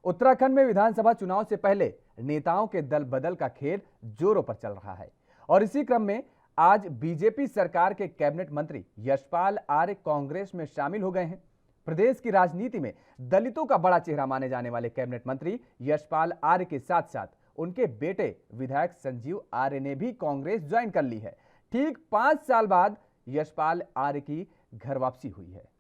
उत्तराखंड में विधानसभा चुनाव से पहले नेताओं के दल बदल का खेल जोरों पर चल रहा है और इसी क्रम में आज बीजेपी सरकार के कैबिनेट मंत्री यशपाल आर्य कांग्रेस में शामिल हो गए हैं। प्रदेश की राजनीति में दलितों का बड़ा चेहरा माने जाने वाले कैबिनेट मंत्री यशपाल आर्य के साथ साथ उनके बेटे विधायक संजीव आर्य ने भी कांग्रेस ज्वाइन कर ली है। ठीक 5 साल बाद यशपाल आर्य की घर वापसी हुई है।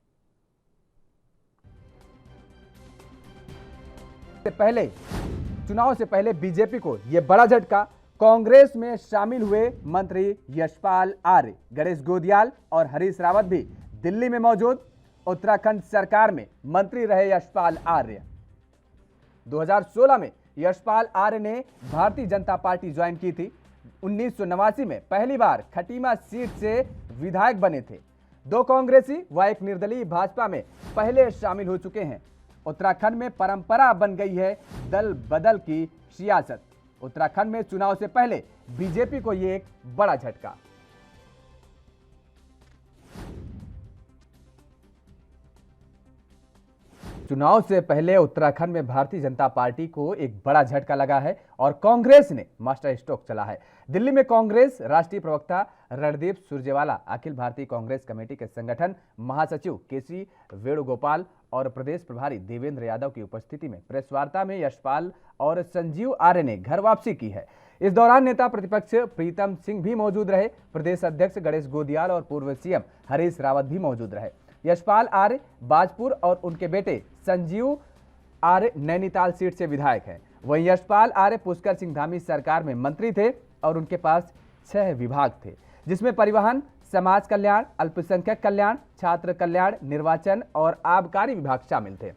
चुनाव से पहले बीजेपी को यह बड़ा झटका। कांग्रेस में शामिल हुए मंत्री यशपाल आर्य, गणेश गोदियाल और हरीश रावत भी दिल्ली में मौजूद। उत्तराखंड सरकार में मंत्री रहे यशपाल आर्य। 2016 में यशपाल आर्य ने भारतीय जनता पार्टी ज्वाइन की थी। 1989 में पहली बार खटीमा सीट से विधायक बने थे। 2 कांग्रेसी व 1 निर्दलीय भाजपा में पहले शामिल हो चुके हैं। उत्तराखंड में परंपरा बन गई है दल बदल की सियासत। उत्तराखंड में चुनाव से पहले बीजेपी को यह एक बड़ा झटका। चुनाव से पहले उत्तराखंड में भारतीय जनता पार्टी को एक बड़ा झटका लगा है और कांग्रेस ने मास्टर स्ट्रोक चला है। दिल्ली में कांग्रेस राष्ट्रीय प्रवक्ता रणदीप सुरजेवाला, अखिल भारतीय कांग्रेस कमेटी के संगठन महासचिव केसी वेणुगोपाल और प्रदेश प्रभारी देवेंद्र यादव की उपस्थिति में प्रेस वार्ता में यशपाल और संजीव आर्य ने घर वापसी की है। इस दौरान नेता प्रतिपक्ष प्रीतम सिंह भी मौजूद रहे। प्रदेश अध्यक्ष गणेश गोदियाल और पूर्व सीएम हरीश रावत भी मौजूद रहे। यशपाल आर्य बाजपुर और उनके बेटे संजीव आर्य नैनीताल सीट से विधायक हैं। वहीं यशपाल आर्य पुष्कर सिंह धामी सरकार में मंत्री थे और उनके पास 6 विभाग थे, जिसमें परिवहन, समाज कल्याण, अल्पसंख्यक कल्याण, छात्र कल्याण, निर्वाचन और आबकारी विभाग शामिल थे।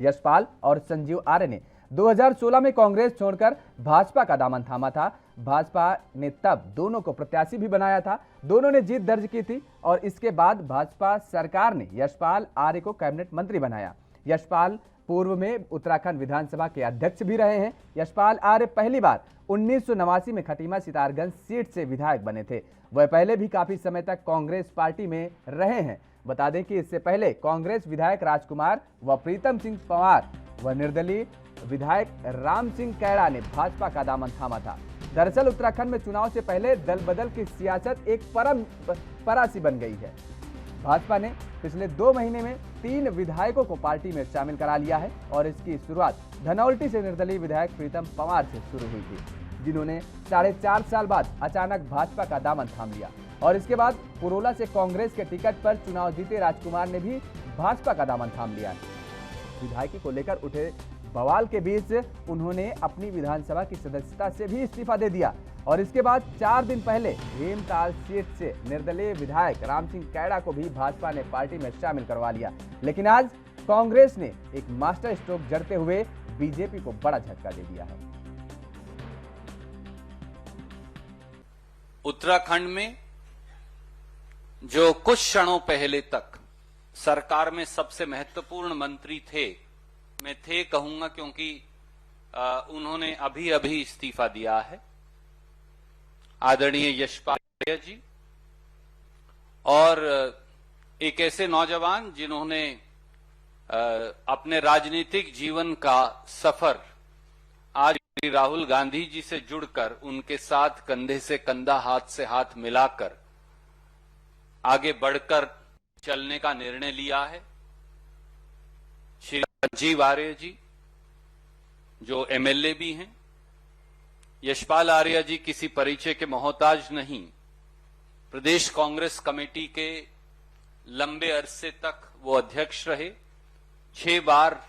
यशपाल और संजीव आर्य ने 2016 में कांग्रेस छोड़कर भाजपा का दामन थामा था। भाजपा ने तब दोनों को प्रत्याशी भी बनाया था। दोनों ने जीत दर्ज की थी और इसके बाद भाजपा सरकार ने यशपाल आर्य को कैबिनेट मंत्री बनाया। यशपाल पूर्व में उत्तराखंड विधानसभा के अध्यक्ष भी रहे हैं। यशपाल आर्य पहली बार 1989 में खटीमा सितारगंज सीट से विधायक बने थे। वह पहले भी काफी समय तक कांग्रेस पार्टी में रहे हैं। बता दें कि इससे पहले कांग्रेस विधायक राजकुमार व प्रीतम सिंह पंवार व निर्दलीय विधायक राम सिंह कैड़ा ने भाजपा का दामन थामा था। दरअसल उत्तराखंड में चुनाव से पहले दल बदल की सियासत एक परंपरा सी बन गई है। भाजपा ने पिछले 2 महीने में 3 विधायकों को पार्टी में शामिल करा लिया है और इसकी शुरुआत धनौल्टी से निर्दलीय विधायक प्रीतम पंवार से शुरू हुई थी, जिन्होंने 4.5 साल बाद अचानक भाजपा का दामन थाम लिया और इसके बाद पुरोला से कांग्रेस के टिकट पर चुनाव जीते राजकुमार ने भी भाजपा का दामन थाम लिया। विधायकी को लेकर उठे बवाल के बीच उन्होंने अपनी विधानसभा की सदस्यता से भी इस्तीफा दे दिया और इसके बाद 4 दिन पहले हेमताल सीट से निर्दलीय विधायक राम सिंह कैड़ा को भी भाजपा ने पार्टी में शामिल करवा लिया। लेकिन आज कांग्रेस ने एक मास्टर स्ट्रोक जड़ते हुए बीजेपी को बड़ा झटका दे दिया है। उत्तराखंड में जो कुछ क्षणों पहले तक सरकार में सबसे महत्वपूर्ण मंत्री थे, मैं थे कहूंगा क्योंकि उन्होंने अभी अभी इस्तीफा दिया है, आदरणीय यशपाल आर्य जी, और एक ऐसे नौजवान जिन्होंने अपने राजनीतिक जीवन का सफर आज राहुल गांधी जी से जुड़कर उनके साथ कंधे से कंधा, हाथ से हाथ मिलाकर आगे बढ़कर चलने का निर्णय लिया है। श्री संजीव आर्य जी जो एमएलए भी हैं। यशपाल आर्य जी किसी परिचय के मोहताज नहीं। प्रदेश कांग्रेस कमेटी के लंबे अरसे तक वो अध्यक्ष रहे। 6 बार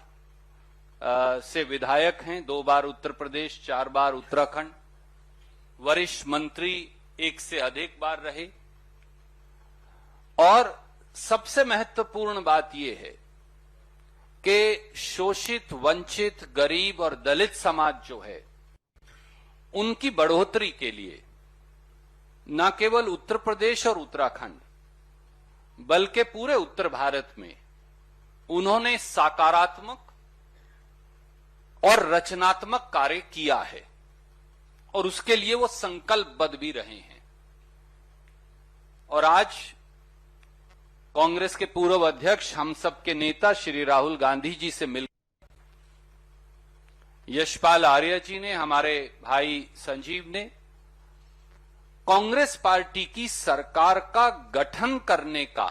से विधायक हैं, 2 बार उत्तर प्रदेश, 4 बार उत्तराखंड। वरिष्ठ मंत्री 1 से अधिक बार रहे। और सबसे महत्वपूर्ण बात यह है कि शोषित, वंचित, गरीब और दलित समाज जो है, उनकी बढ़ोतरी के लिए न केवल उत्तर प्रदेश और उत्तराखंड बल्कि पूरे उत्तर भारत में उन्होंने सकारात्मक और रचनात्मक कार्य किया है और उसके लिए वो संकल्पबद्ध भी रहे हैं। और आज कांग्रेस के पूर्व अध्यक्ष, हम सब के नेता श्री राहुल गांधी जी से मिलकर यशपाल आर्य जी ने, हमारे भाई संजीव ने कांग्रेस पार्टी की सरकार का गठन करने का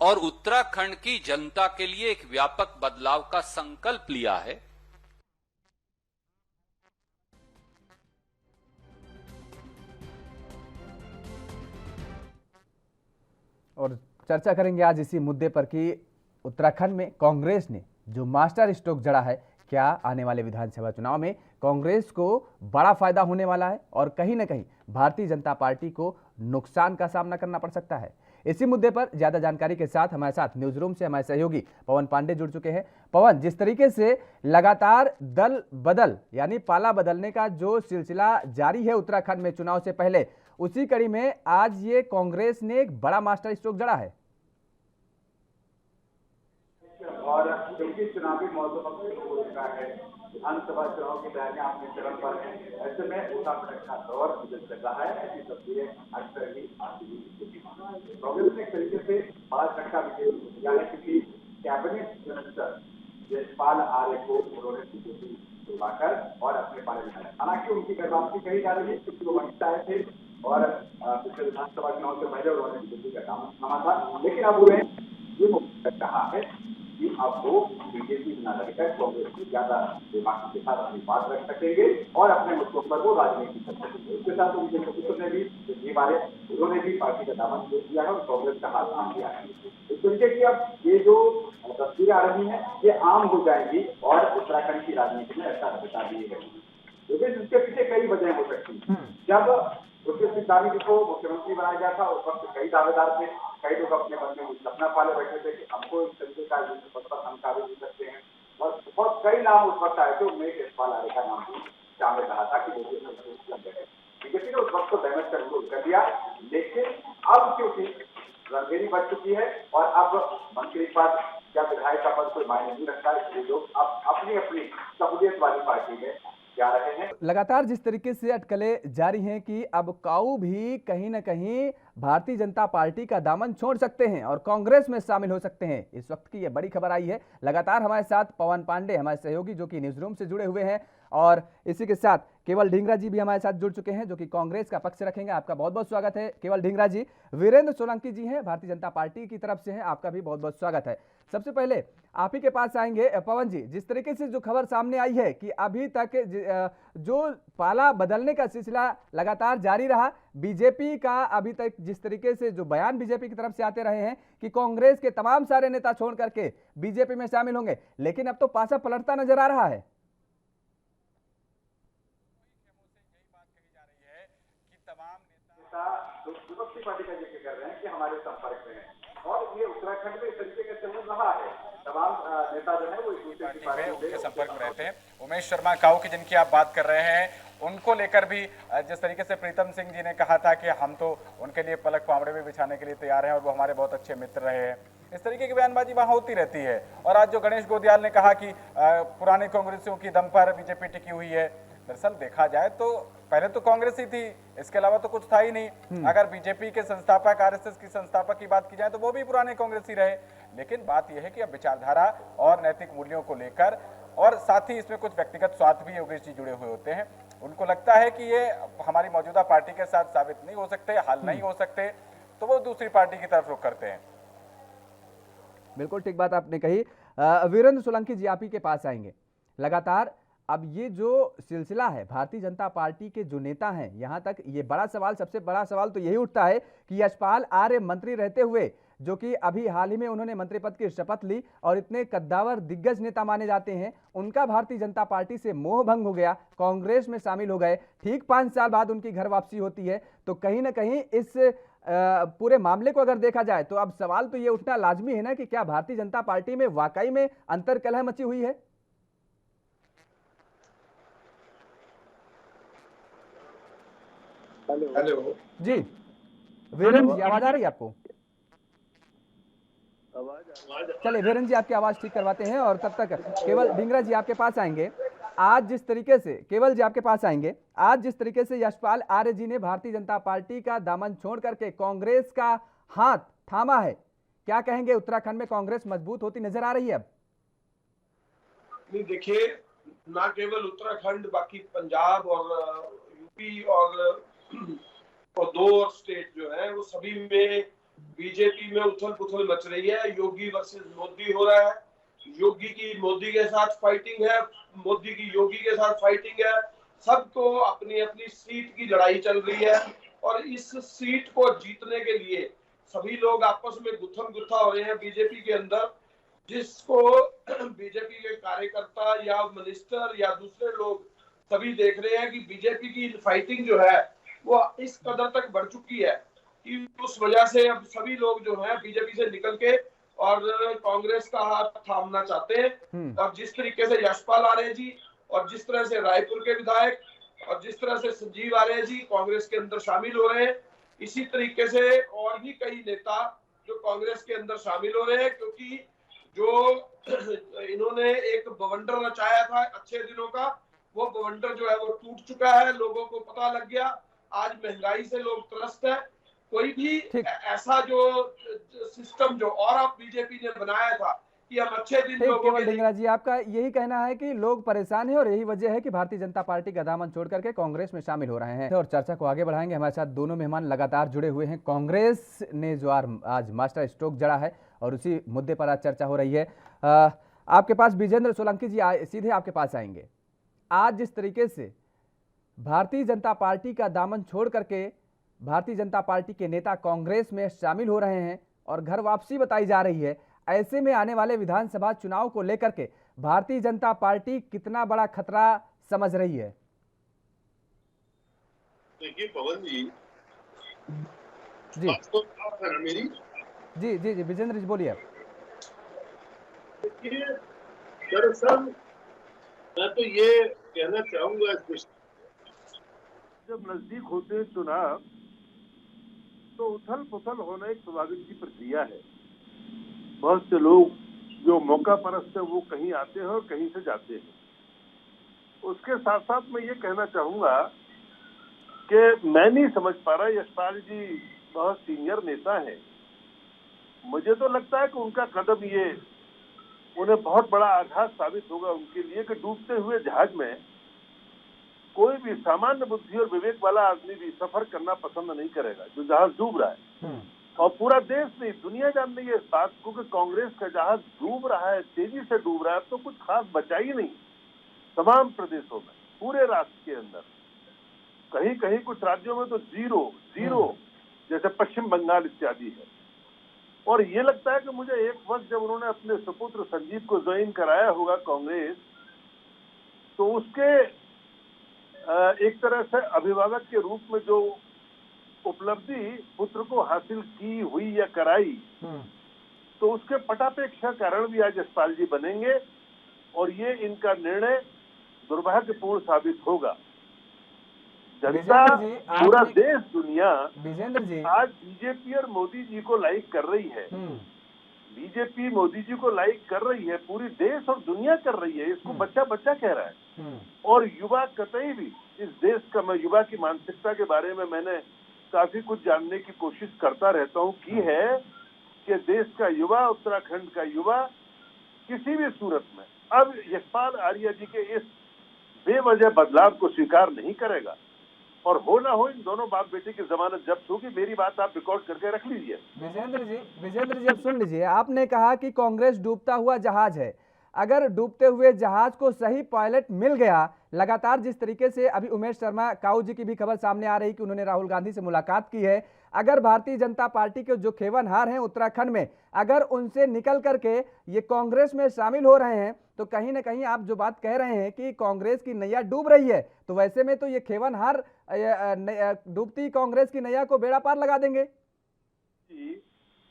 और उत्तराखंड की जनता के लिए एक व्यापक बदलाव का संकल्प लिया है। और चर्चा करेंगे आज इसी मुद्दे पर कि उत्तराखंड में कांग्रेस ने जो मास्टर स्ट्रोक जड़ा है, क्या आने वाले विधानसभा चुनाव में कांग्रेस को बड़ा फायदा होने वाला है और कहीं ना कहीं भारतीय जनता पार्टी को नुकसान का सामना करना पड़ सकता है। इसी मुद्दे पर ज्यादा जानकारी के साथ हमारे साथ न्यूज रूम से हमारे सहयोगी पवन पांडे जुड़ चुके हैं। पवन, जिस तरीके से लगातार दल बदल यानी पाला बदलने का जो सिलसिला जारी है उत्तराखंड में चुनाव से पहले, उसी कड़ी में आज ये कांग्रेस ने एक बड़ा मास्टर स्ट्रोक जड़ा है। और क्योंकि चुनावी मौसम अब शुरू हो चुका है, विधानसभा चुनाव की तैयारियां अपने चरम पर है, ऐसे में उत्तराखंड का दौर चल रहा है। ऐसी तस्वीरें अक्सर ही आती हुई कांग्रेस ने एक तरीके से बड़ा झटका भी दिया है, क्योंकि कैबिनेट मिनिस्टर यशपाल आर्य को उन्होंने बीजेपी बुलाकर और अपने पाले में लाया। हालांकि उनकी गर्भावती कही जा रही है, क्योंकि वो वंचित आए थे और पिछले विधानसभा चुनाव से पहले उन्होंने बीजेपी का काम थामा था, लेकिन अब उन्हें ये मुख्य कहा है कि अब वो बीजेपी न रहकर कांग्रेस की ज्यादा दिमाग के साथ अपनी बात रख सकेंगे और अपने मुद्दों पर वो राजनीति कर सकेंगे। उसके साथ उनके पुत्र ने भी ये बारे उन्होंने भी पार्टी का दामन छोड़ दिया है और कांग्रेस का हाथ थाम दिया है। इस तरीके की अब ये जो तस्वीरें आ रही है ये आम हो जाएंगी और उत्तराखंड की राजनीति में ऐसा बता दिए गए, लेकिन इसके पीछे कई वजह हो सकती है। जब उसके सिद्धांत को मुख्यमंत्री बनाया गया था, उस वक्त कई दावेदार थे, कई लोग अपने मन में सपना पाले बैठे थे कि हमको इस तरीके का पद पर हम काबिज हो सकते हैं, और बहुत कई नाम उस वक्त आए थे। उनमें यशपाल आर्य का नाम भी सामने कहा था कि बीजेपी ने उस वक्त को डैमेज कर दिया, लेकिन अब क्योंकि रंगेरी बढ़ चुकी है और अब मंत्री पद या विधायक का पद कोई मायने नहीं रखता है, इसलिए लोग अब अपनी अपनी सहूलियत वाली पार्टी में जा रहे हैं। लगातार जिस तरीके से अटकलें जारी हैं कि अब काऊ भी कहीं ना कहीं भारतीय जनता पार्टी का दामन छोड़ सकते हैं और कांग्रेस में शामिल हो सकते हैं, इस वक्त की यह बड़ी खबर आई है। लगातार हमारे साथ पवन पांडे हमारे सहयोगी जो कि न्यूज रूम से जुड़े हुए हैं, और इसी के साथ केवल ढींगरा जी भी हमारे साथ जुड़ चुके हैं जो कि कांग्रेस का पक्ष रखेंगे। आपका बहुत बहुत स्वागत है केवल ढींगरा जी। वीरेंद्र सोलंकी जी हैं, भारतीय जनता पार्टी की तरफ से हैं, आपका भी बहुत बहुत स्वागत है। सबसे पहले आप ही के पास आएंगे पवन जी, जिस तरीके से जो खबर सामने आई है कि अभी तक जो पाला बदलने का सिलसिला लगातार जारी रहा, बीजेपी का अभी तक जिस तरीके से जो बयान बीजेपी की तरफ से आते रहे हैं कि कांग्रेस के तमाम सारे नेता छोड़ करके बीजेपी में शामिल होंगे, लेकिन अब तो पासा पलटता नजर आ रहा है। विपक्षी पार्टी का जिक्र कर रहे हैं कि हमारे संपर्क में है और ये उत्तराखंड में इस तरीके का चलन रहा है। तमाम नेता जो है वो एक दूसरे की पार्टी उनके संपर्क में रहते हैं। उमेश शर्मा काऊ की जिनकी आप बात कर रहे हैं, उनको लेकर भी जिस तरीके से प्रीतम सिंह जी ने कहा था कि हम तो उनके लिए पलक पावड़े भी बिछाने के लिए तैयार हैं और वो हमारे बहुत अच्छे मित्र रहे हैं, इस तरीके की बयानबाजी वहां होती रहती है। और आज जो गणेश गोदियाल ने कहा कि पुराने कांग्रेसियों की दम पर बीजेपी टिकी हुई है, दरअसल देखा जाए तो पहले तो कांग्रेस ही थी, इसके अलावा तो कुछ था ही नहीं। अगर बीजेपी के संस्थापक, आरएसएस की संस्थापक की बात की जाए तो वो भी पुराने कांग्रेसी रहे, लेकिन बात यह है कि अब विचारधारा और नैतिक मूल्यों को लेकर और साथ ही इसमें कुछ व्यक्तिगत स्वार्थ भी योगेश जी जुड़े हुए होते हैं। उनको लगता है कि ये हमारी मौजूदा पार्टी के साथ साबित नहीं हो सकते, हल नहीं हो सकते, तो वो दूसरी पार्टी की तरफ रुख करते हैं। बिल्कुल ठीक बात आपने कही। वीरेंद्र सोलंकी जी, आप ही के पास आएंगे। लगातार अब ये जो सिलसिला है, भारतीय जनता पार्टी के जो नेता हैं, यहां तक ये बड़ा सवाल, सबसे बड़ा सवाल तो यही उठता है कि यशपाल आर्य मंत्री रहते हुए, जो कि अभी हाल ही में उन्होंने मंत्री पद की शपथ ली और इतने कद्दावर दिग्गज नेता माने जाते हैं, उनका भारतीय जनता पार्टी से मोह भंग हो गया, कांग्रेस में शामिल हो गए, ठीक 5 साल बाद उनकी घर वापसी होती है, तो कहीं ना कहीं इस पूरे मामले को अगर देखा जाए तो अब सवाल तो ये उठना लाजमी है ना कि क्या भारतीय जनता पार्टी में वाकई में अंतर्कलह मची हुई है। हेलो जी वीरेंद्र जी, आवाज आ रही है आपको? चलिए वीरेंद्र जी आपकी आवाज ठीक करवाते हैं और तब तक केवल ढींगरा जी आपके पास आएंगे। आज जिस तरीके से, केवल जी आपके पास आएंगे, आज जिस तरीके से यशपाल आर्य जी ने भारतीय जनता पार्टी का दामन छोड़ करके कांग्रेस का हाथ थामा है, क्या कहेंगे? उत्तराखंड में कांग्रेस मजबूत होती नजर आ रही है अब? नहीं, देखिए, ना केवल उत्तराखंड बाकी पंजाब और यूपी और दो और स्टेट जो है वो सभी में बीजेपी में उथल पुथल मच रही है। योगी वर्सेस मोदी हो रहा है, योगी की मोदी के साथ फाइटिंग है, मोदी की योगी के साथ फाइटिंग है। सबको अपनी अपनी सीट की लड़ाई चल रही है और इस सीट को जीतने के लिए सभी लोग आपस में गुत्थम गुत्था हो रहे हैं बीजेपी के अंदर। जिसको बीजेपी के कार्यकर्ता या मिनिस्टर या दूसरे लोग सभी देख रहे हैं कि बीजेपी की फाइटिंग जो है वो इस कदर तक बढ़ चुकी है कि उस वजह से अब सभी लोग जो है बीजेपी से निकल के और कांग्रेस का हाथ थामना चाहते हैं। और जिस तरीके से यशपाल आर्य जी और जिस तरह से रायपुर के विधायक और जिस तरह से संजीव आर्य जी कांग्रेस के अंदर शामिल हो रहे हैं, इसी तरीके से और भी कई नेता जो कांग्रेस के अंदर शामिल हो रहे हैं, क्योंकि जो इन्होंने एक बवंडर रचाया था अच्छे दिनों का, वो बवंडर जो है वो टूट चुका है। लोगों को पता लग गया, आज महंगाई से लोग त्रस्त है। कोई भी ठीक ऐसा जो सिस्टम जो और आप बीजेपी ने बनाया था कि हम अच्छे दिन ठीक लोगों केवल के लिए ढींगरा जी, आपका यही कहना है कि लोग परेशान हैं और यही वजह है कि भारतीय जनता पार्टी का दामन छोड़ करके कांग्रेस में शामिल हो रहे हैं। और चर्चा को आगे बढ़ाएंगे, हमारे साथ दोनों मेहमान लगातार जुड़े हुए हैं। कांग्रेस ने जो आज मास्टर स्ट्रोक जड़ा है और उसी मुद्दे पर आज चर्चा हो रही है। आपके पास विजेंद्र सोलंकी जी सीधे आपके पास आएंगे। आज जिस तरीके से भारतीय जनता पार्टी का दामन छोड़ करके भारतीय जनता पार्टी के नेता कांग्रेस में शामिल हो रहे हैं और घर वापसी बताई जा रही है, ऐसे में आने वाले विधानसभा चुनाव को लेकर के भारतीय जनता पार्टी कितना बड़ा खतरा समझ रही है? देखिए पवन जी, जी बात तो साफ है ना मेरी। जी जी जी विजेंद्र जी बोलिए। देखिए दरअसल मैं तो ये कहना चाहूंगा इस विषय, जब नजदीक होते हैं चुनाव तो उथल पुथल होना एक स्वाभाविक की प्रक्रिया है। बहुत से लोग जो मौका परस्त है वो कहीं आते हैं और कहीं से जाते हैं। उसके साथ साथ मैं ये कहना चाहूंगा कि मैं नहीं समझ पा रहा, यशपाल जी बहुत सीनियर नेता है, मुझे तो लगता है कि उनका कदम ये उन्हें बहुत बड़ा आघात साबित होगा उनके लिए कि डूबते हुए जहाज में कोई भी सामान्य बुद्धि और विवेक वाला आदमी भी सफर करना पसंद नहीं करेगा जो जहाज डूब रहा है। और पूरा देश नहीं, दुनिया जान रही है इस बात को कि कांग्रेस का जहाज डूब रहा है, तेजी से डूब रहा है। तो कुछ खास बचा ही नहीं तमाम प्रदेशों में, पूरे राष्ट्र के अंदर। कहीं कहीं कुछ राज्यों में तो जीरो जैसे पश्चिम बंगाल इत्यादि है। और ये लगता है कि मुझे एक वक्त जब उन्होंने अपने सुपुत्र संजीव को ज्वाइन कराया होगा कांग्रेस, तो उसके एक तरह से अभिभावक के रूप में जो उपलब्धि पुत्र को हासिल की हुई या कराई, तो उसके पटापेक्षा कारण भी आज यशपाल जी बनेंगे और ये इनका निर्णय दुर्भाग्यपूर्ण साबित होगा। जनता, पूरा देश, दुनिया विजेंद्र जी आज बीजेपी और मोदी जी को लाइक कर रही है। बीजेपी मोदी जी को लाइक कर रही है, पूरी देश और दुनिया कर रही है। इसको बच्चा बच्चा कह रहा है। और युवा कतई भी इस देश का, मैं युवा की मानसिकता के बारे में मैंने काफी कुछ जानने की कोशिश करता रहता हूँ की है कि देश का युवा, उत्तराखंड का युवा किसी भी सूरत में अब यशपाल आर्य जी के इस बेवजह बदलाव को स्वीकार नहीं करेगा। और हो ना हो, इन दोनों बाप बेटे की जमानत जब्त होगी। मेरी बात आप रिकॉर्ड करके रख लीजिए। विजेंद्र जी अब सुन लीजिए, आपने कहा कि कांग्रेस डूबता हुआ जहाज है। अगर डूबते हुए जहाज को सही पायलट मिल गया, लगातार जिस तरीके से अभी उमेश शर्मा काऊ जी की भी खबर सामने आ रही कि उन्होंने राहुल गांधी से मुलाकात की है, अगर भारतीय जनता पार्टी के जो खेवनहार हैं उत्तराखंड में, अगर उनसे निकल करके ये कांग्रेस में शामिल हो रहे हैं, तो कहीं ना कहीं आप जो बात कह रहे हैं कि कांग्रेस की नैया डूब रही है, तो वैसे में तो ये खेवनहार डूबती कांग्रेस की नैया को बेड़ा पार लगा देंगे।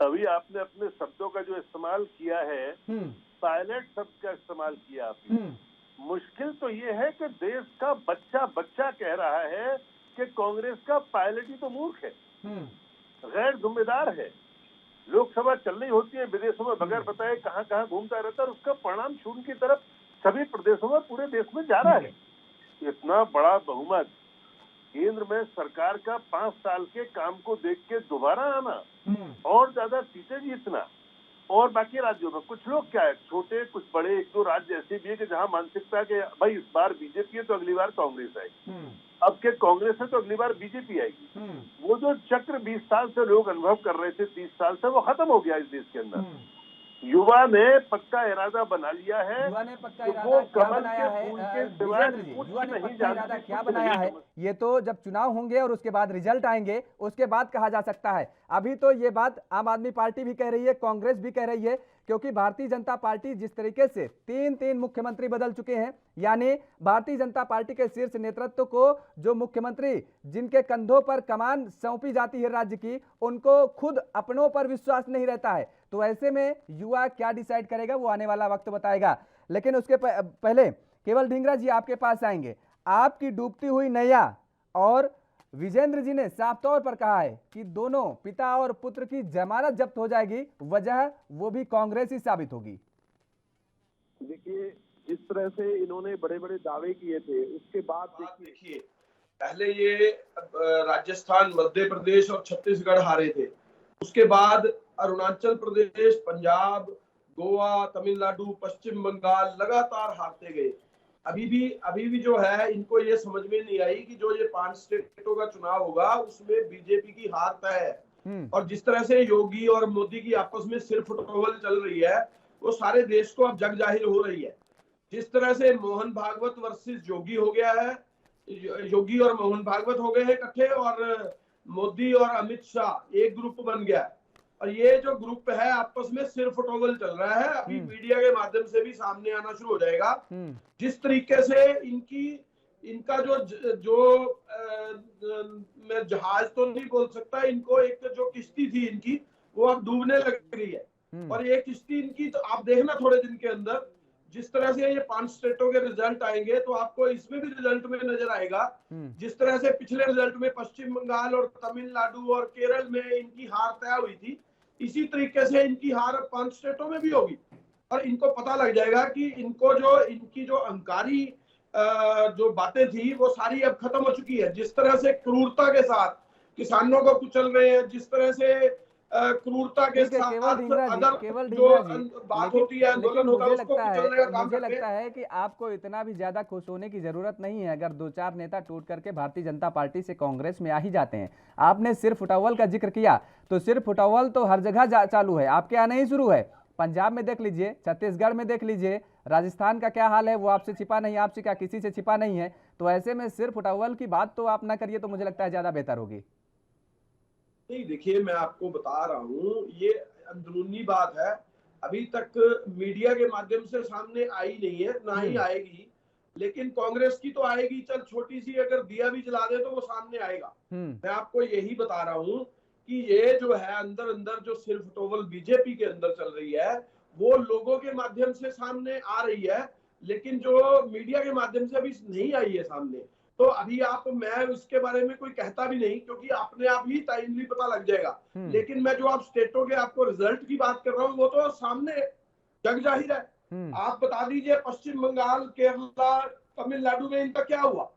अभी आपने अपने शब्दों का जो इस्तेमाल किया है, पायलट शब्द का इस्तेमाल किया आपने। मुश्किल तो ये है कि देश का बच्चा बच्चा कह रहा है कि कांग्रेस का पायलट ही तो मूर्ख है, गैर जिम्मेदार है। लोकसभा चल रही होती है विदेशों में, बगैर बताए कहां कहां घूमता रहता है और उसका परिणाम शून्य की तरफ सभी प्रदेशों में, पूरे देश में जा रहा है। इतना बड़ा बहुमत, केंद्र में सरकार का 5 साल के काम को देख के दोबारा आना और ज्यादा सीटें जीतना, और बाकी राज्यों में कुछ लोग क्या है, छोटे कुछ बड़े, एक दो राज्य ऐसे भी है कि जहां मानसिकता के भाई इस बार बीजेपी है तो अगली बार कांग्रेस आएगी, अब के कांग्रेस है तो अगली बार बीजेपी आएगी। वो जो चक्र 20 साल से लोग अनुभव कर रहे थे, 30 साल से, वो खत्म हो गया इस देश के अंदर। युवा ने पक्का इरादा बना लिया है। युवा ने पक्का कि इरादा वो क्या कमल बनाया के है फूल के सिवाय विजेंद्र जी, कुछ युवा ने नहीं पक्का इरादा जानते, क्या कुछ बनाया नहीं है, समझते। ये तो जब चुनाव होंगे और उसके बाद रिजल्ट आएंगे उसके बाद कहा जा सकता है। अभी तो ये बात आम आदमी पार्टी भी कह रही है, कांग्रेस भी कह रही है, क्योंकि भारतीय जनता पार्टी जिस तरीके से तीन मुख्यमंत्री बदल चुके हैं, यानी भारतीय जनता पार्टी के शीर्ष नेतृत्व को जो मुख्यमंत्री जिनके कंधों पर कमान सौंपी जाती है राज्य की, उनको खुद अपनों पर विश्वास नहीं रहता है। तो ऐसे में युवा क्या डिसाइड करेगा वो आने वाला वक्त बताएगा। लेकिन उसके पहले केवल ढींगरा जी आपके पास आएंगे। आपकी डूबती हुई नैया और विजेंद्र जी ने साफ तौर पर कहा है कि दोनों पिता और पुत्र की जमानत जब्त हो जाएगी, वजह वो भी कांग्रेस ही साबित होगी। देखिए, जिस तरह से इन्होंने बड़े बड़े दावे किए थे, उसके बाद देखिए, पहले ये राजस्थान, मध्य प्रदेश और छत्तीसगढ़ हारे थे, उसके बाद अरुणाचल प्रदेश, पंजाब, गोवा, तमिलनाडु, पश्चिम बंगाल लगातार हारते गए। अभी भी जो है इनको ये समझ में नहीं आई कि जो ये 5 स्टेटों का चुनाव होगा उसमें बीजेपी की हार तय है। और जिस तरह से योगी और मोदी की आपस में सिर फुटबॉल चल रही है, वो सारे देश को अब जग जाहिर हो रही है। जिस तरह से मोहन भागवत वर्सेस योगी हो गया है, योगी और मोहन भागवत हो गए हैं इकट्ठे, और मोदी और अमित शाह एक ग्रुप बन गया। और ये जो ग्रुप है आपस में सिर फुटबॉल चल रहा है, अभी मीडिया के माध्यम से भी सामने आना शुरू हो जाएगा। जिस तरीके से इनका मैं जहाज तो नहीं बोल सकता, इनको एक जो किश्ती थी इनकी, वो अब डूबने लग रही है। और ये किश्ती इनकी, तो आप देखना थोड़े दिन के अंदर जिस तरह से ये 5 स्टेटों के रिजल्ट आएंगे तो आपको इसमें भी रिजल्ट में नजर आएगा। जिस तरह से पिछले रिजल्ट में पश्चिम बंगाल और तमिलनाडु और केरल में इनकी हार तय हुई थी, इसी तरीके से इनकी हार 5 स्टेटों में भी होगी। और इनको पता लग जाएगा कि इनकी जो अहंकारी जो बातें थी वो सारी अब खत्म हो चुकी है। जिस तरह से क्रूरता के साथ किसानों को कुचल रहे हैं, जिस तरह से क्रूरता के साथ केवल जो बात होती है, आंदोलन होता है, उसको कुचलने का काम मुझे करते हैं। लगता है कि आपको इतना भी ज्यादा खुश होने की जरूरत नहीं है अगर 2-4 नेता टूट करके भारतीय जनता पार्टी से कांग्रेस में आ ही जाते हैं। आपने सिर्फ फुटबॉल का जिक्र किया, तो सिर्फ फुटबॉल तो हर जगह चालू है, आपके यहाँ नहीं शुरू है। पंजाब में देख लीजिए, छत्तीसगढ़ में देख लीजिए, राजस्थान का क्या हाल है वो आपसे छिपा नहीं, आपसे क्या किसी से छिपा नहीं है। तो ऐसे में सिर्फ फुटबॉल की बात तो आप ना करिए तो मुझे लगता है ज्यादा बेहतर होगी। नहीं, देखिए, मैं आपको बता रहा हूँ, ये अंदरूनी बात है, अभी तक मीडिया के माध्यम से सामने आई नहीं है, ना ही आएगी। लेकिन कांग्रेस की तो आएगी, चल छोटी सी अगर दिया भी जला दे तो वो सामने आएगा। मैं आपको यही बता रहा हूँ कि ये जो है अंदर अंदर जो सिर्फ टोवल बीजेपी के अंदर चल रही है, वो लोगों के माध्यम से सामने आ रही है, लेकिन जो मीडिया के माध्यम से अभी नहीं आई है सामने। तो अभी मैं इसके बारे में कोई कहता भी नहीं, क्योंकि अपने आप ही टाइमली पता लग जाएगा। लेकिन मैं जो आप स्टेटों के आपको रिजल्ट की बात कर रहा हूँ, वो तो सामने जग जाहिर है। आप बता दीजिए, पश्चिम बंगाल, केरला, तमिलनाडु में इनका क्या हुआ?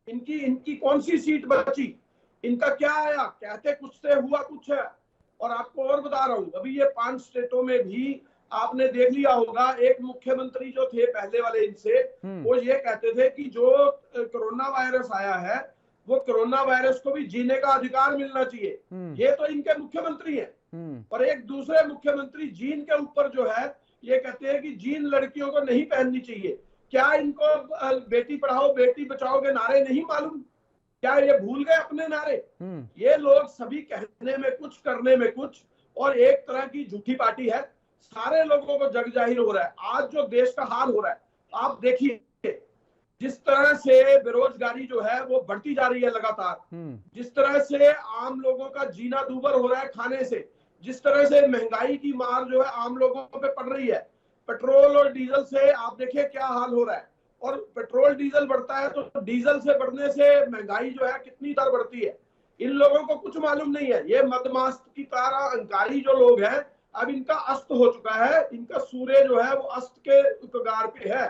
इनकी कौन सी सीट बची? इनका क्या आया? कहते कुछ से हुआ कुछ है। और आपको और बता रहा हूँ, अभी ये 5 स्टेटों में भी आपने देख लिया होगा, एक मुख्यमंत्री जो थे पहले वाले इनसे, वो ये कहते थे कि जो कोरोना वायरस आया है, वो कोरोना वायरस को भी जीने का अधिकार मिलना चाहिए। ये तो इनके मुख्यमंत्री हैं। और एक दूसरे मुख्यमंत्री जीन के ऊपर जो है, ये कहते हैं कि जीन लड़कियों को नहीं पहननी चाहिए। क्या इनको बेटी पढ़ाओ बेटी बचाओ के नारे नहीं मालूम? क्या ये भूल गए अपने नारे? ये लोग सभी कहने में कुछ, करने में कुछ, और एक तरह की झूठी पार्टी है। सारे लोगों को जग जाहिर हो रहा है। आज जो देश का हाल हो रहा है, आप देखिए, जिस तरह से बेरोजगारी जो है वो बढ़ती जा रही है लगातार, जिस तरह से आम लोगों का जीना दूभर हो रहा है खाने से, जिस तरह से महंगाई की मार जो है आम लोगों पे पड़ रही है, पेट्रोल और डीजल से आप देखिए क्या हाल हो रहा है। और पेट्रोल डीजल बढ़ता है तो डीजल से बढ़ने से महंगाई जो है कितनी दर बढ़ती है, इन लोगों को कुछ मालूम नहीं है। ये मदमास्त की तरह अहंकारी जो लोग हैं, अब इनका अस्त हो चुका है। इनका सूर्य जो है वो अस्त के कगार पे है।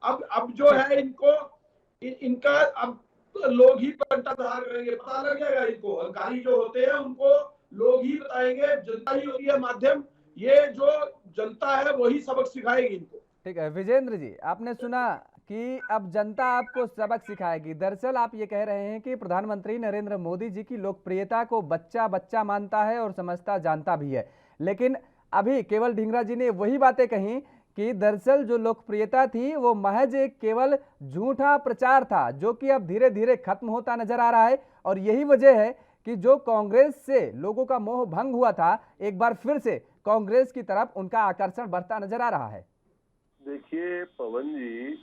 अब जो है इनका अब लोग ही पंटाधार करेंगे, पता लग जाएगा इनको। अहंकारी जो होते हैं उनको लोग ही बताएंगे, जनता ही होती है माध्यम। ये जो जनता है वही सबक सिखाएगी इनको। ठीक है विजेंद्र जी, आपने सुना कि अब जनता आपको सबक सिखाएगी। दरअसल आप ये कह रहे हैं कि प्रधानमंत्री नरेंद्र मोदी जी की लोकप्रियता को बच्चा बच्चा मानता है और समझता जानता भी है, लेकिन अभी केवल ढींगरा जी ने वही बातें कही कि दरअसल जो लोकप्रियता थी वो महज एक केवल झूठा प्रचार था, जो कि अब धीरे धीरे खत्म होता नजर आ रहा है। और यही वजह है कि जो कांग्रेस से लोगों का मोह भंग हुआ था, एक बार फिर से कांग्रेस की तरफ उनका आकर्षण बढ़ता नजर आ रहा है। देखिए पवन जी,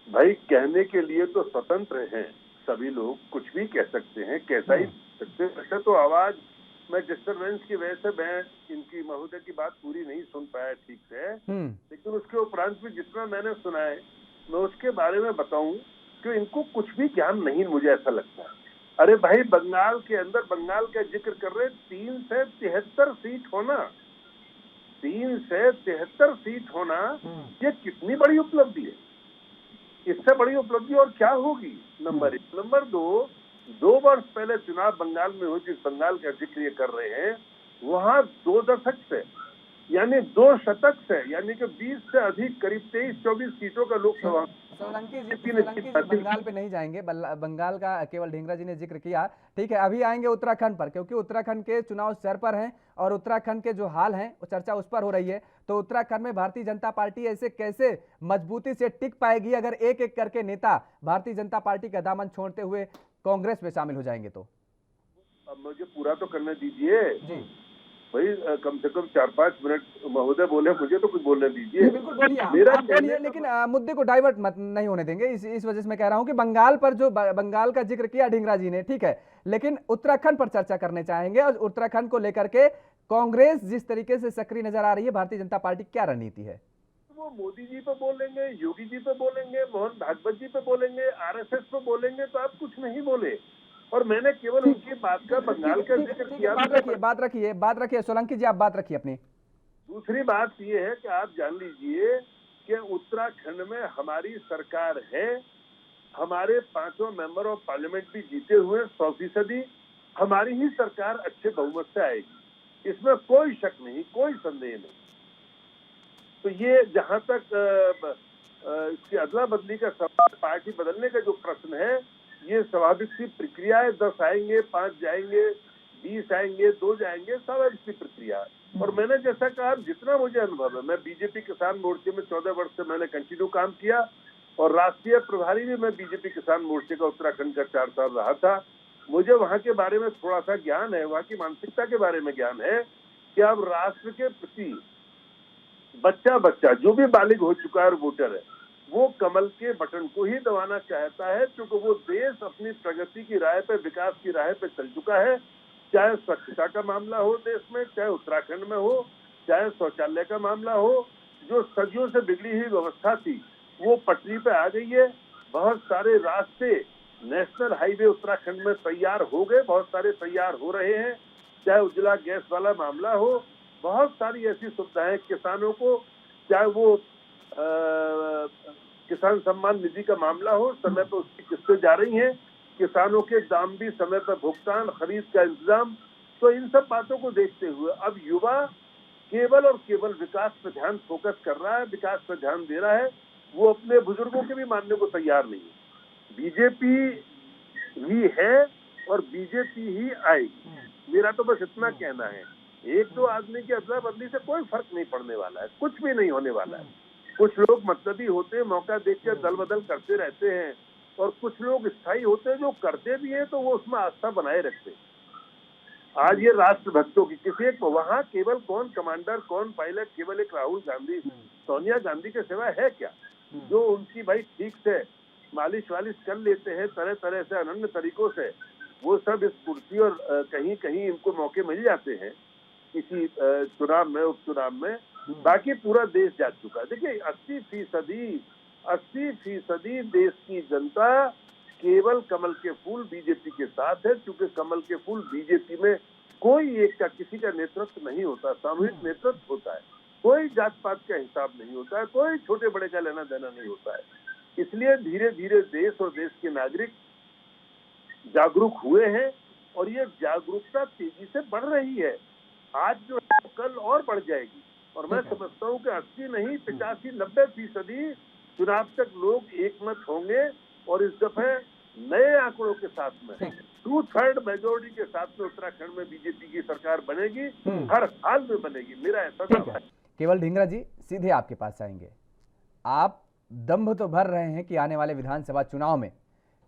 भाई कहने के लिए तो स्वतंत्र हैं सभी लोग, कुछ भी कह सकते हैं, कैसा ही सकते हैं। वैसे तो आवाज मैं डिस्टरबेंस की वजह से मैं इनकी महोदय की बात पूरी नहीं सुन पाया ठीक से, लेकिन उसके उपरांत भी जितना मैंने सुना है मैं उसके बारे में बताऊं कि इनको कुछ भी ज्ञान नहीं, मुझे ऐसा लगता है। अरे भाई बंगाल के अंदर, बंगाल का जिक्र कर रहे, 3 से 73 सीट होना, 3 से 73 सीट होना, ये कितनी बड़ी उपलब्धि है। इससे बड़ी उपलब्धि और क्या होगी, नंबर 1। नंबर 2 वर्ष पहले चुनाव बंगाल में हुए, जिस बंगाल का जिक्र ये कर रहे हैं, वहां 2 दशक से यानी 2 शतक से यानी कि 20 से अधिक करीब 23-24 सीटों का लोकसभा। सोलंकी जी बंगाल पे नहीं जाएंगे, बंगाल का केवल ढींगरा जी ने जिक्र किया। ठीक है, अभी आएंगे उत्तराखंड पर, क्योंकि उत्तराखंड के चुनाव सर पर हैं और उत्तराखंड के जो हाल हैं वो चर्चा उस पर हो रही है। तो उत्तराखंड में भारतीय जनता पार्टी ऐसे कैसे मजबूती से टिक पाएगी अगर एक एक करके नेता भारतीय जनता पार्टी का दामन छोड़ते हुए कांग्रेस में शामिल हो जाएंगे? तो अब मुझे पूरा तो करने दीजिए जी भाई, कम से कम 4-5 मिनट महोदय बोले, मुझे तो कुछ बोलने दीजिए। बिल्कुल बोलिए, मेरा आप बोलिए, लेकिन मुद्दे को डाइवर्ट मत नहीं होने देंगे। इस वजह से मैं कह रहा हूं कि बंगाल पर जो बंगाल का जिक्र किया ढींगरा जी ने, ठीक है, लेकिन उत्तराखंड पर चर्चा करने चाहेंगे। और उत्तराखंड को लेकर के कांग्रेस जिस तरीके से सक्रिय नजर आ रही है, भारतीय जनता पार्टी क्या रणनीति है? वो मोदी जी पे बोलेंगे, योगी जी पे बोलेंगे, मोहन भागवत जी पे बोलेंगे, आरएसएस पे बोलेंगे, तो आप कुछ नहीं बोले। और मैंने केवल उनकी बात का बंगाल का जिक्र किया। बात रखिए सोलंकी जी, आप बात रखिए अपनी। दूसरी बात ये है कि आप जान लीजिए कि उत्तराखंड में हमारी सरकार है, हमारे 5 मेंबर ऑफ पार्लियामेंट भी जीते हुए 100%, हमारी ही सरकार अच्छे बहुमत से आएगी, इसमें कोई शक नहीं, कोई संदेह नहीं। तो ये जहां तक इसकी अदला बदली का सवाल, पार्टी बदलने का जो प्रश्न है, ये स्वाभाविक सी प्रक्रिया है। 10 आएंगे, 5 जाएंगे, 20 आएंगे, 2 जाएंगे, स्वाभाविक सी प्रक्रिया है। और मैंने जैसा कहा, जितना मुझे अनुभव है, मैं बीजेपी किसान मोर्चे में 14 वर्ष से मैंने कंटिन्यू काम किया और राष्ट्रीय प्रभारी भी मैं बीजेपी किसान मोर्चे का उत्तराखंड का 4 साल रहा था। मुझे वहां के बारे में थोड़ा सा ज्ञान है, वहां की मानसिकता के बारे में ज्ञान है कि अब राष्ट्र के प्रति बच्चा जो भी बालिग हो चुका है और वोटर है, वो कमल के बटन को ही दबाना चाहता है, क्योंकि वो देश अपनी प्रगति की राह पे, विकास की राह पे चल चुका है। चाहे स्वच्छता का मामला हो देश में, चाहे उत्तराखंड में हो, चाहे शौचालय का मामला हो, जो सदियों से बिगड़ी हुई व्यवस्था थी वो पटरी पे आ गई है। बहुत सारे रास्ते नेशनल हाईवे उत्तराखंड में तैयार हो गए, बहुत सारे तैयार हो रहे हैं। चाहे उज्ज्वला गैस वाला मामला हो, बहुत सारी ऐसी सुविधाएं किसानों को, चाहे वो किसान सम्मान निधि का मामला हो, समय पर उसकी किस्तें जा रही हैं, किसानों के दाम भी समय पर भुगतान, खरीद का इंतजाम। तो इन सब बातों को देखते हुए अब युवा केवल और केवल विकास पर ध्यान फोकस कर रहा है, विकास पर ध्यान दे रहा है। वो अपने बुजुर्गों के भी मानने को तैयार नहीं है। बीजेपी ही है और बीजेपी ही आएगी, मेरा तो बस इतना कहना है। 1-2 आदमी की अदला बदली से कोई फर्क नहीं पड़ने वाला है, कुछ भी नहीं होने वाला है। कुछ लोग मतलबी होते हैं, मौका देखकर दल बदल करते रहते हैं, और कुछ लोग स्थायी होते हैं जो करते भी हैं तो वो उसमें आस्था बनाए रखते हैं। आज ये राष्ट्र भक्तों की किसी एक वहां केवल कौन कमांडर, कौन पायलट, केवल एक राहुल गांधी, सोनिया गांधी के सिवा है क्या, जो उनकी भाई ठीक से मालिश वालिश कर लेते हैं तरह तरह से, अनन्य तरीकों से। वो सब इस कुर्सी और कहीं कहीं इनको मौके मिल जाते हैं किसी चुनाव में, उपचुनाव में। बाकी पूरा देश जा चुका है। देखिए 80% देश की जनता केवल कमल के फूल बीजेपी के साथ है, क्योंकि कमल के फूल बीजेपी में कोई एक का, किसी का नेतृत्व नहीं होता, सामूहिक नेतृत्व होता है, कोई जात पात का हिसाब नहीं होता है, कोई छोटे बड़े का लेना देना नहीं होता है। इसलिए धीरे धीरे देश और देश के नागरिक जागरूक हुए हैं और ये जागरूकता तेजी से बढ़ रही है। आज जो कल और बढ़ जाएगी। और मैं समझता हूँ कि 80 नहीं 85-90% चुनाव तक लोग एकमत होंगे और इस दफे नए आंकड़ों के साथ में 2/3 मेजोरिटी के साथ में उत्तराखंड में बीजेपी की सरकार बनेगी, हर हाल में बनेगी, मेरा ऐसा दावा है। केवल ढींगरा जी, सीधे आपके पास आएंगे। आप दंभ तो भर रहे हैं कि आने वाले विधानसभा चुनाव में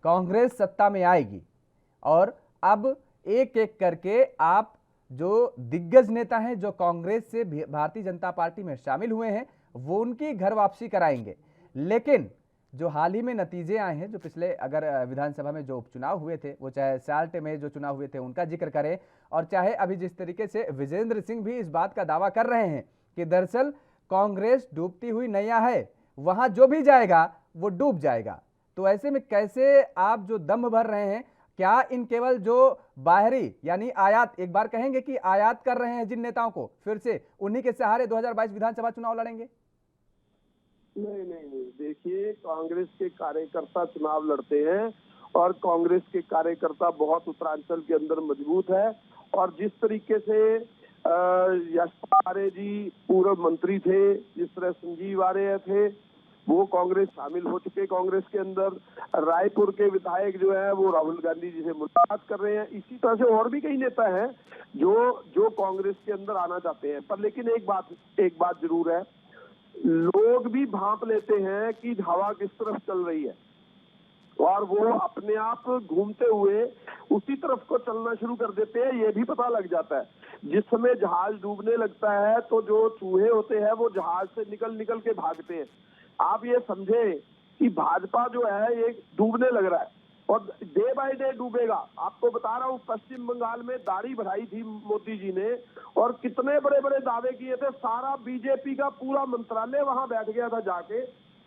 कांग्रेस सत्ता में आएगी, और अब एक एक करके आप जो दिग्गज नेता हैं जो कांग्रेस से भारतीय जनता पार्टी में शामिल हुए हैं वो उनकी घर वापसी कराएंगे। लेकिन जो हाल ही में नतीजे आए हैं, जो पिछले अगर विधानसभा में जो उपचुनाव हुए थे, वो चाहे साल्ट में जो चुनाव हुए थे उनका जिक्र करें, और चाहे अभी जिस तरीके से विजेंद्र सिंह भी इस बात का दावा कर रहे हैं कि दरअसल कांग्रेस डूबती हुई नैया है, वहां जो भी जाएगा वो डूब जाएगा। तो ऐसे में कैसे आप जो दम भर रहे हैं, क्या इन केवल जो बाहरी यानी आयात, एक बार कहेंगे कि आयात कर रहे हैं जिन नेताओं को, फिर से उन्हीं के सहारे 2022 विधानसभा चुनाव लड़ेंगे? नहीं, देखिए, कांग्रेस के कार्यकर्ता चुनाव लड़ते हैं और कांग्रेस के कार्यकर्ता बहुत उत्तरांचल के अंदर मजबूत है। और जिस तरीके से यशपाल आर्य जी पूर्व मंत्री थे, जिस तरह संजीव आर्य थे, वो कांग्रेस शामिल हो चुके कांग्रेस के अंदर। रायपुर के विधायक जो है वो राहुल गांधी जी से मुलाकात कर रहे हैं। इसी तरह से और भी कई नेता हैं जो कांग्रेस के अंदर आना चाहते हैं। पर लेकिन एक बात जरूर है, लोग भी भांप लेते हैं कि हवा किस तरफ चल रही है, और वो अपने आप घूमते हुए उसी तरफ को चलना शुरू कर देते हैं, ये भी पता लग जाता है। जिस समय जहाज डूबने लगता है तो जो चूहे होते हैं वो जहाज से निकल के भागते हैं। आप ये समझे कि भाजपा जो है ये डूबने लग रहा है और डे बाय डे डूबेगा। आपको बता रहा हूँ, पश्चिम बंगाल में दाढ़ी बढ़ाई थी मोदी जी ने और कितने बड़े बड़े दावे किए थे। सारा बीजेपी का पूरा मंत्रालय वहां बैठ गया था जाके,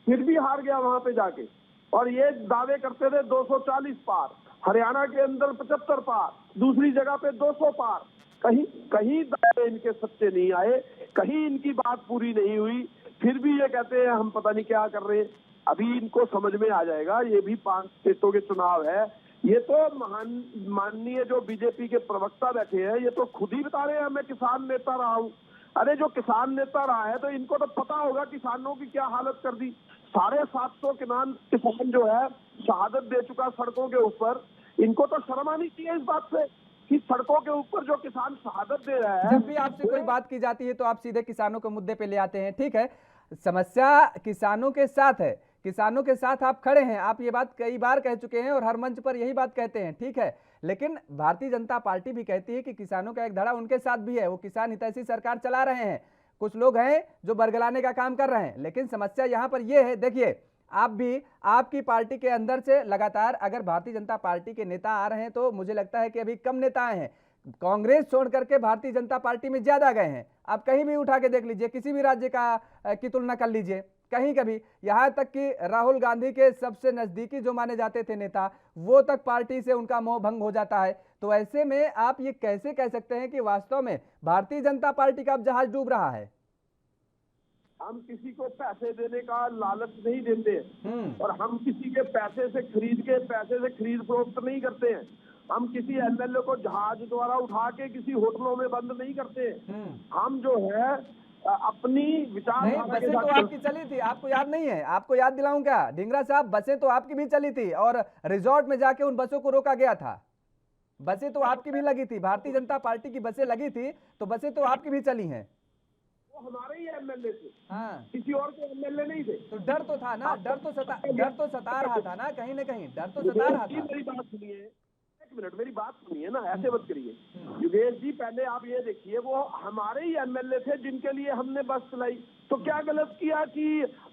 फिर भी हार गया वहां पे जाके। और ये दावे करते थे 240 पार, हरियाणा के अंदर 75 पार, दूसरी जगह पे 200 पार। कहीं दावे इनके सच्चे नहीं आए, कहीं इनकी बात पूरी नहीं हुई, फिर भी ये कहते हैं हम पता नहीं क्या कर रहे हैं। अभी इनको समझ में आ जाएगा, ये भी 5 स्टेटों के चुनाव है। ये तो माननीय जो बीजेपी के प्रवक्ता बैठे हैं, ये तो खुद ही बता रहे हैं मैं किसान नेता रहा हूँ। अरे जो किसान नेता रहा है तो इनको तो पता होगा किसानों की क्या हालत कर दी। 750 किसान जो है शहादत दे चुका सड़कों के ऊपर। इनको तो शर्म आनी चाहिए इस बात से कि सड़कों के ऊपर जो किसान शहादत दे रहा है। जब भी आपसे कोई बात की जाती है तो आप सीधे किसानों के मुद्दे पे ले आते हैं। ठीक है, समस्या किसानों के साथ है, किसानों के साथ आप खड़े हैं, आप ये बात कई बार कह चुके हैं और हर मंच पर यही बात कहते हैं। ठीक है, लेकिन भारतीय जनता पार्टी भी कहती है कि किसानों का एक धड़ा उनके साथ भी है, वो किसान हितैषी सरकार चला रहे हैं। कुछ लोग हैं जो बरगलाने का काम कर रहे हैं, लेकिन समस्या यहाँ पर यह है, देखिए आप भी आपकी पार्टी के अंदर से लगातार अगर भारतीय जनता पार्टी के नेता आ रहे हैं तो मुझे लगता है कि अभी कम नेता आए हैं। कांग्रेस छोड़ करके भारतीय जनता पार्टी में ज्यादा गए हैं। आप कहीं भी उठा के देख लीजिए, किसी भी राज्य की तुलना कर लीजिए, कहीं कभी, यहाँ तक कि राहुल गांधी के सबसे नजदीकी जो माने जाते थे नेता, वो तक पार्टी से उनका मोह भंग हो जाता है। तो ऐसे में आप ये कैसे कह सकते हैं कि वास्तव में भारतीय जनता पार्टी का अब जहाज डूब रहा है? हम किसी को पैसे देने का लालच नहीं देते और हम किसी के पैसे से खरीद फरोख्त नहीं करते हैं। हम किसी एमएलए को जहाज द्वारा उठा के किसी होटलों में बंद नहीं करते। हम जो है अपनी विचारधारा के बसें साथ तो आपकी चली थी, आपको याद नहीं है? आपको याद दिलाऊं क्या ढींगरा साहब, बसें तो आपकी भी चली थी और रिजॉर्ट में जाके उन बसों को रोका गया था। बसें तो आपकी भी लगी थी, भारतीय जनता पार्टी की बसें लगी थी, तो बसें तो आपकी भी चली हैं। हमारे ही एमएलए थे, हाँ, किसी और के एमएलए नहीं थे। तो डर तो था ना, डर तो सता रहा था ना, कहीं ना कहीं डर तो सता रहा था। मेरी बात सुनिए, एक मिनट मेरी बात सुनिए ना, ऐसे मत करिए योगेश जी। पहले आप ये देखिए, वो हमारे ही एमएलए थे जिनके लिए हमने बस चलाई। तो क्या गलत किया कि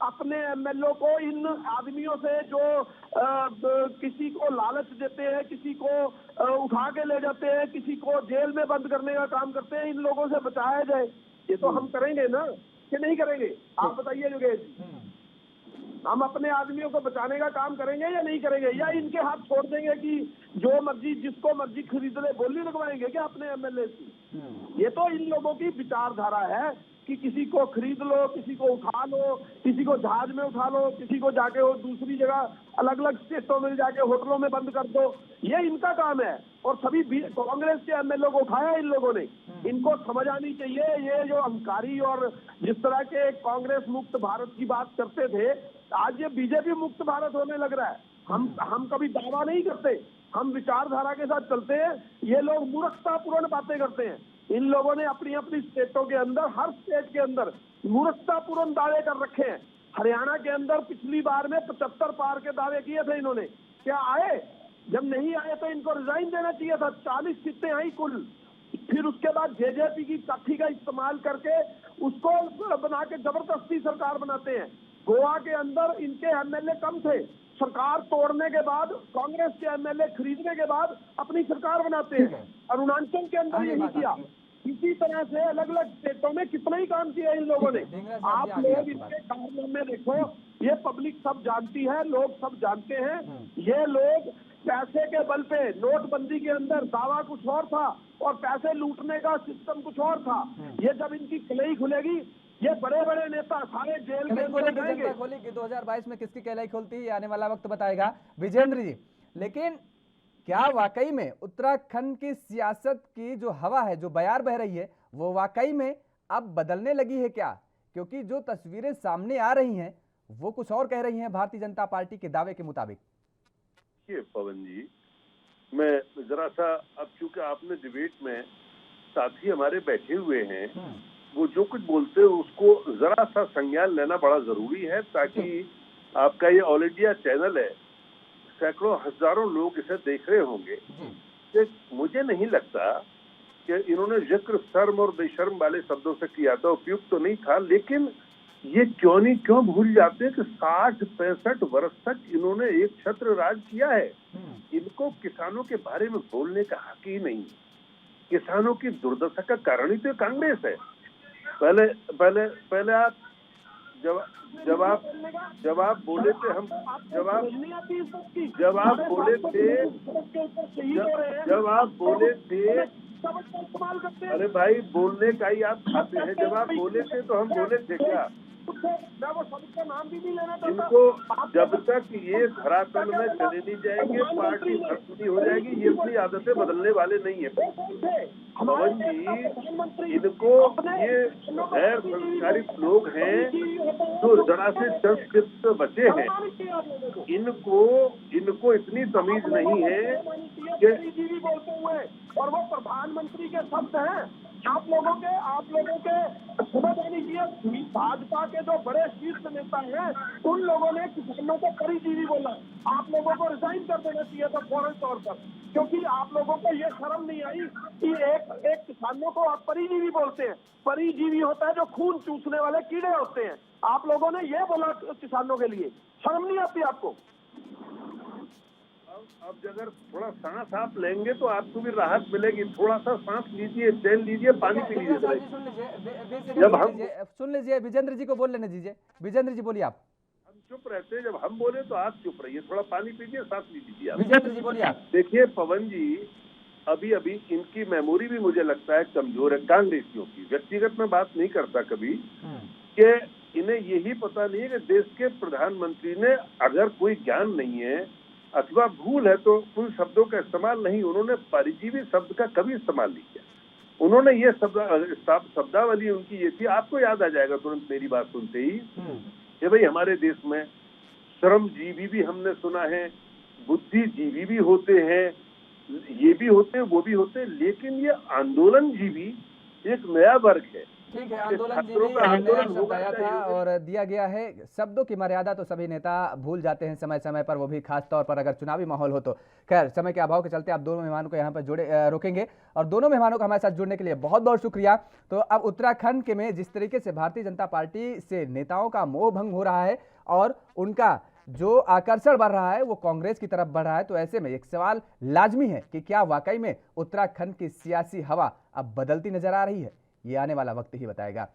अपने एमएलए को इन आदमियों से जो किसी को लालच देते हैं, किसी को उठा के ले जाते हैं, किसी को जेल में बंद करने का काम करते हैं, इन लोगों से बचाया जाए। ये तो हम करेंगे ना कि नहीं करेंगे? आप बताइए योगेश जी, हम अपने आदमियों को बचाने का काम करेंगे या नहीं करेंगे, या इनके हाथ छोड़ देंगे कि जो मर्जी जिसको मर्जी खरीद ले, बोली लगवाएंगे क्या अपने एमएलए की? ये तो इन लोगों की विचारधारा है कि किसी को खरीद लो, किसी को उठा लो, किसी को जहाज में उठा लो, किसी को जाके वो दूसरी जगह अलग अलग स्टेटों में जाके होटलों में बंद कर दो। ये इनका काम है और सभी कांग्रेस के एमएलए को उठाया इन लोगों ने। इनको समझ आनी चाहिए। ये जो अहंकारी और जिस तरह के कांग्रेस मुक्त भारत की बात करते थे, आज ये बीजेपी मुक्त भारत होने लग रहा है। हम कभी दावा नहीं करते, हम विचारधारा के साथ चलते हैं। ये लोग मूर्खतापूर्ण बातें करते हैं। इन लोगों ने अपनी अपनी स्टेटों के अंदर, हर स्टेट के अंदर मूर्खतापूर्ण दावे कर रखे हैं। हरियाणा के अंदर पिछली बार में 75 पार के दावे किए थे इन्होंने, क्या आए? जब नहीं आए तो इनको रिजाइन देना चाहिए था। 40 सीटें आई कुल। फिर उसके बाद जेजेपी की काठी का इस्तेमाल करके उसको बना के जबरदस्ती सरकार बनाते हैं। गोवा के अंदर इनके एमएलए कम थे, सरकार तोड़ने के बाद, कांग्रेस के एमएलए खरीदने के बाद अपनी सरकार बनाते हैं। अरुणाचल के अंदर यही किया। इसी तरह से अलग अलग स्टेटों में कितना ही काम किया इन लोगों ने। आप लोग इसके कारनामे देखो, ये पब्लिक सब जानती है, लोग सब जानते हैं। ये लोग पैसे के बल पे, नोटबंदी के अंदर दावा कुछ और था और पैसे लूटने का सिस्टम कुछ और था। ये जब इनकी कलई खुलेगी, ये बड़े बड़े नेता सारे जेल के अंदर जाएंगे। खोली कि 2022 में किसकी कहलाई खुलती है, आने वाला वक्त बताएगा विजेंद्र जी। लेकिन क्या वाकई में उत्तराखंड की सियासत की जो हवा है, जो बयार बह रही है, वो वाकई में अब बदलने लगी है क्या? क्योंकि जो तस्वीरें सामने आ रही हैं वो कुछ और कह रही हैं भारतीय जनता पार्टी के दावे के मुताबिक। पवन जी, मैं जरा सा, अब चूंकि आपने डिबेट में साथी हमारे बैठे हुए हैं, वो जो कुछ बोलते हैं उसको जरा सा संज्ञान लेना बड़ा जरूरी है, ताकि आपका ये ऑल इंडिया चैनल है, सैकड़ों हजारों लोग इसे देख रहे होंगे। मुझे नहीं लगता कि इन्होंने जिक्र शर्म और बेशर्म वाले शब्दों से किया था, उपयुक्त तो नहीं था, लेकिन ये क्यों भूल जाते हैं कि 60-65 वर्ष तक इन्होंने एक छत्र राज किया है। इनको किसानों के बारे में बोलने का हक ही नहीं। किसानों की दुर्दशा का कारण ही तो कांग्रेस है। पहले आप जब आप बोले थे, हम जब आप बोले थे, अरे भाई बोलने का ही आप खाते हैं। जब आप बोले थे तो हम बोले थे क्या? इनको जब तक ये धरातल में चले नहीं जाएंगे, पार्टी भ्रष्ट हो जाएगी। ये अपनी आदतें बदलने वाले नहीं है पवन जी। इनको ये गैर संस्कारित लोग हैं जो जरा से संस्कृत बचे हैं। इनको इतनी तमीज नहीं है कि और वो प्रधानमंत्री के शब्द हैं। आप लोगों के समझ आनी चाहिए। भाजपा के जो बड़े शीर्ष नेता हैं, उन लोगों ने किसानों को परिजीवी बोला। आप लोगों को रिजाइन कर देना चाहिए था फौरन तौर पर, क्योंकि आप लोगों को ये शर्म नहीं आई कि एक किसानों को आप परिजीवी बोलते हैं। परिजीवी होता है जो खून चूसने वाले कीड़े होते हैं। आप लोगों ने ये बोला किसानों के लिए, शर्म नहीं आती आपको? अब अगर थोड़ा सांस आप लेंगे तो आपको भी राहत मिलेगी। थोड़ा सा सांस लीजिए, चैन लीजिए, पानी पी लीजिए। जब हम सुन लीजिए, विजेंद्र जी को बोल लेने दीजिए। विजेंद्र जी बोलिए आप। हम चुप रहते हैं, जब हम बोले तो आप चुप रहिए। थोड़ा पानी पीजिए, सांस लीजिए आप। विजेंद्र जी बोलिए आप। देखिए पवन जी, अभी इनकी मेमोरी भी मुझे लगता है कमजोर है कांग्रेसियों की। व्यक्तिगत में बात नहीं करता कभी, कि इन्हें यही पता नहीं है कि देश के प्रधानमंत्री ने अगर कोई ज्ञान नहीं है अथवा भूल है तो उन शब्दों का इस्तेमाल नहीं। उन्होंने परिजीवी शब्द का कभी इस्तेमाल नहीं किया। उन्होंने ये शब्दावली उनकी ये थी, आपको याद आ जाएगा तुरंत मेरी बात सुनते ही, कि भाई हमारे देश में श्रमजीवी भी हमने सुना है, बुद्धिजीवी भी होते हैं, ये भी होते हैं, वो भी होते हैं, लेकिन ये आंदोलनजीवी एक नया वर्ग है। ठीक है, आंदोलनजीवी नया शब्द आया था और दिया गया है। शब्दों की मर्यादा तो सभी नेता भूल जाते हैं समय समय पर, वो भी खास तौर पर अगर चुनावी माहौल हो तो। खैर, समय के अभाव के चलते आप दोनों मेहमानों को यहाँ पर रोकेंगे और दोनों मेहमानों का हमारे साथ जुड़ने के लिए बहुत बहुत शुक्रिया। तो अब उत्तराखंड के में जिस तरीके से भारतीय जनता पार्टी से नेताओं का मोह भंग हो रहा है और उनका जो आकर्षण बढ़ रहा है वो कांग्रेस की तरफ बढ़ रहा है, तो ऐसे में एक सवाल लाजमी है कि क्या वाकई में उत्तराखंड की सियासी हवा अब बदलती नजर आ रही है? ये आने वाला वक्त ही बताएगा।